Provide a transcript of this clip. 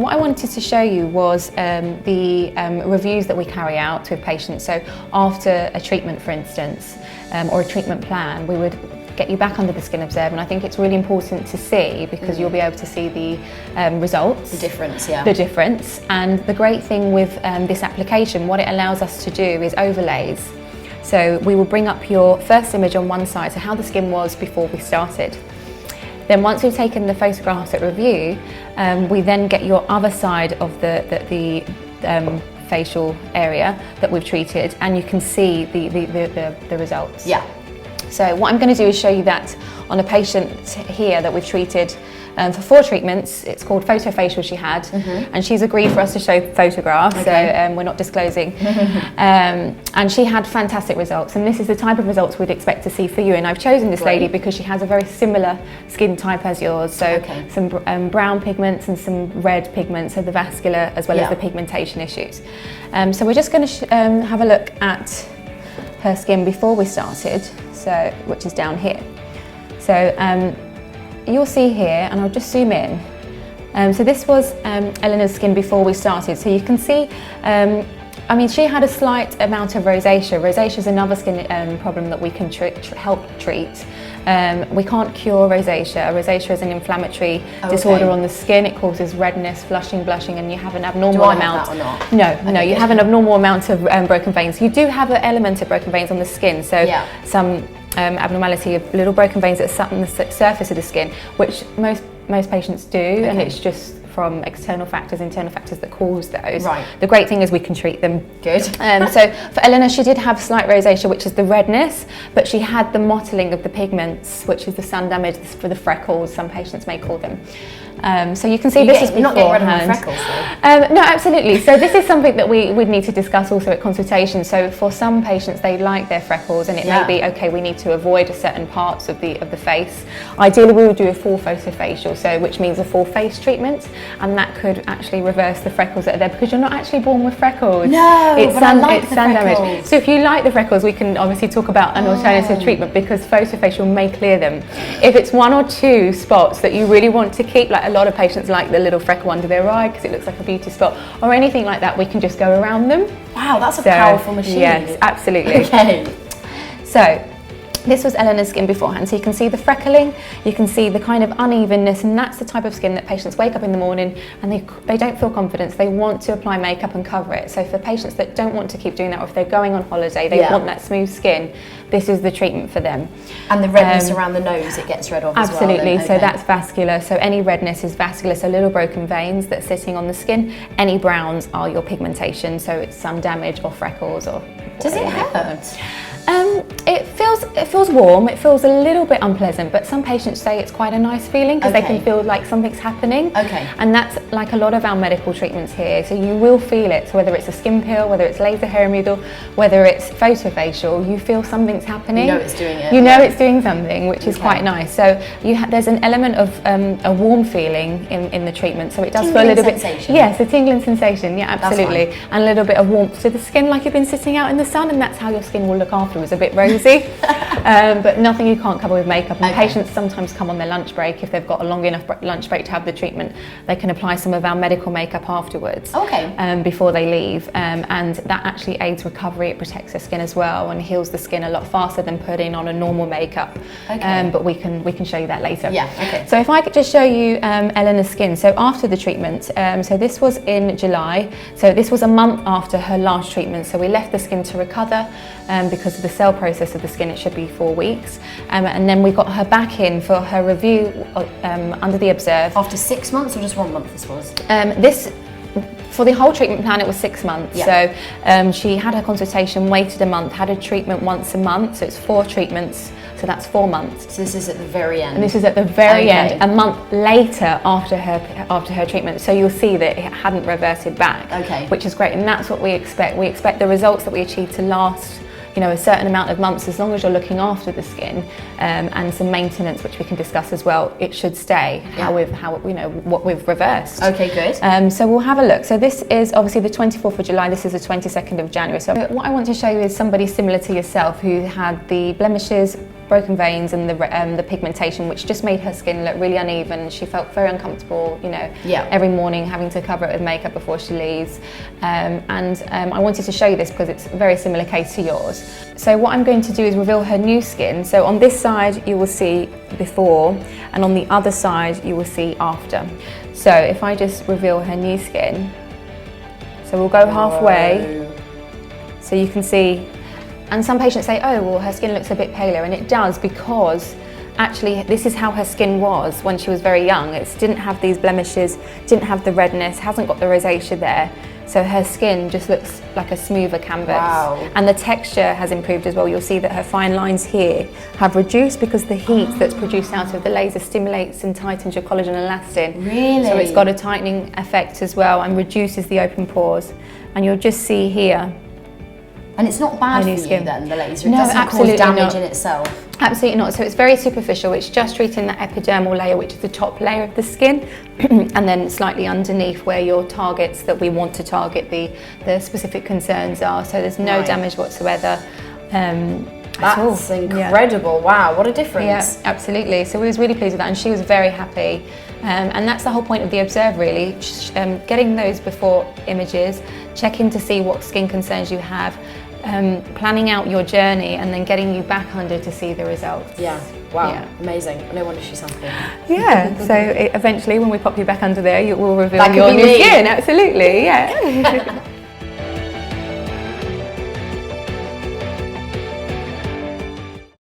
what I wanted to show you was the reviews that we carry out with patients. So after a treatment, for instance, or a treatment plan, we would get you back under the Skin Observ, and I think it's really important to see because you'll be able to see the results. The difference, yeah. The difference. And the great thing with this application, what it allows us to do is overlays. So we will bring up your first image on one side, so how the skin was before we started. Then once we've taken the photographs at review, we then get your other side of the facial area that we've treated, and you can see the results. Yeah. So what I'm going to do is show you that on a patient here that we've treated for 4 treatments. It's called photofacial she had, and she's agreed for us to show photographs, okay. So we're not disclosing. And she had fantastic results, and this is the type of results we'd expect to see for you. And I've chosen this lady because she has a very similar skin type as yours, so some brown pigments and some red pigments, so the vascular as well as the pigmentation issues. So we're just going to have a look at her skin before we started, so which is down here. So you'll see here, and I'll just zoom in. So this was Eleanor's skin before we started. So you can see, I mean, she had a slight amount of rosacea. Rosacea is another skin problem that we can help treat. We can't cure rosacea. Rosacea is an inflammatory disorder on the skin. It causes redness, flushing, blushing, and you have an abnormal amount. Have that or not? No, you have an abnormal amount of broken veins. You do have an element of broken veins on the skin, so some abnormality of little broken veins that sit on the surface of the skin, which most patients do, and it's just from external factors, internal factors that cause those. Right. The great thing is we can treat them. Good. So for Eleanor, she did have slight rosacea, which is the redness, but she had the mottling of the pigments, which is the sun damage for the freckles, some patients may call them. So you can see this is beforehand. Not getting rid of my freckles, though. No, absolutely. So this is something that we would need to discuss also at consultation. So for some patients, they like their freckles, and it may be, okay, we need to avoid certain parts of the face. Ideally, we would do a full photofacial, so which means a full face treatment, and that could actually reverse the freckles that are there, because you're not actually born with freckles. No, it's but I like the sun freckles. damage. So if you like the freckles, we can obviously talk about an alternative treatment, because photofacial may clear them. If it's 1 or 2 spots that you really want to keep, like a lot of patients like the little freckle under their eye because it looks like a beauty spot, or anything like that, we can just go around them. Wow, that's a powerful machine. Yes, absolutely. Okay. So this was Eleanor's skin beforehand, so you can see the freckling, you can see the kind of unevenness, and that's the type of skin that patients wake up in the morning and they don't feel confidence, they want to apply makeup and cover it. So for patients that don't want to keep doing that, or if they're going on holiday, they want that smooth skin, this is the treatment for them. And the redness around the nose, it gets rid of as well? Absolutely, so that's vascular, so any redness is vascular, so little broken veins that's sitting on the skin. Any browns are your pigmentation, so it's sun damage or freckles or... Does it hurt? It feels warm, it feels a little bit unpleasant, but some patients say it's quite a nice feeling because they can feel like something's happening. Okay. And that's like a lot of our medical treatments here, so you will feel it. So whether it's a skin peel, whether it's laser hair removal, whether it's photofacial, you feel something's happening. You know it's doing it. You know it's doing something, which is quite nice. So there's an element of a warm feeling in the treatment, so it does feel a little bit... Yes, a tingling sensation, yeah, absolutely. And a little bit of warmth to the skin, like you've been sitting out in the sun, and that's how your skin will look afterwards, a bit rosy. But nothing you can't cover with makeup. And patients sometimes come on their lunch break. If they've got a long enough lunch break to have the treatment, they can apply some of our medical makeup afterwards. Before they leave, and that actually aids recovery. It protects their skin as well and heals the skin a lot faster than putting on a normal makeup. But we can show you that later. So if I could just show you Eleanor's skin. So after the treatment, so this was in July, so this was a month after her last treatment, so we left the skin to recover because of the cell process of the skin. It should be 4 weeks, and then we got her back in for her review under the Observ. After 6 months, or just 1 month this was? For the whole treatment plan, it was 6 months. So she had her consultation, waited a month, had a treatment once a month, so it's 4 treatments, so that's 4 months. So this is at the very end? And this is at the very end, a month later after her treatment, so you'll see that it hadn't reverted back, which is great, and that's what we expect. We expect the results that we achieve to last a certain amount of months, as long as you're looking after the skin, and some maintenance, which we can discuss as well. It should stay what we've reversed. Good. So we'll have a look. So this is obviously the 24th of July. This is the 22nd of January. So what I want to show you is somebody similar to yourself who had the blemishes broken veins and the pigmentation, which just made her skin look really uneven. She felt very uncomfortable, you know, every morning having to cover it with makeup before she leaves. I wanted to show you this because it's a very similar case to yours. So what I'm going to do is reveal her new skin. So on this side you will see before, and on the other side you will see after. So if I just reveal her new skin, so we'll go halfway, so you can see. And some patients say, oh, well, her skin looks a bit paler, and it does, because actually this is how her skin was when she was very young. It didn't have these blemishes, didn't have the redness, hasn't got the rosacea there. So her skin just looks like a smoother canvas. Wow. And the texture has improved as well. You'll see that her fine lines here have reduced because the heat that's produced out of the laser stimulates and tightens your collagen and elastin. Really? So it's got a tightening effect as well and reduces the open pores. And you'll just see here. And it's not bad for you then, the laser? It doesn't cause damage in itself? Absolutely not. So it's very superficial. It's just treating the epidermal layer, which is the top layer of the skin, and then slightly underneath where your targets that we want to target the specific concerns are. So there's no damage whatsoever. That's incredible. Yeah. Wow, what a difference. Yeah, absolutely. So we was really pleased with that, and she was very happy. And that's the whole point of the Observe, really, getting those before images, checking to see what skin concerns you have, planning out your journey, and then getting you back under to see the results. Yeah, wow, amazing. No wonder she's happy. Yeah, so eventually when we pop you back under there, you will reveal your new skin, absolutely, yeah.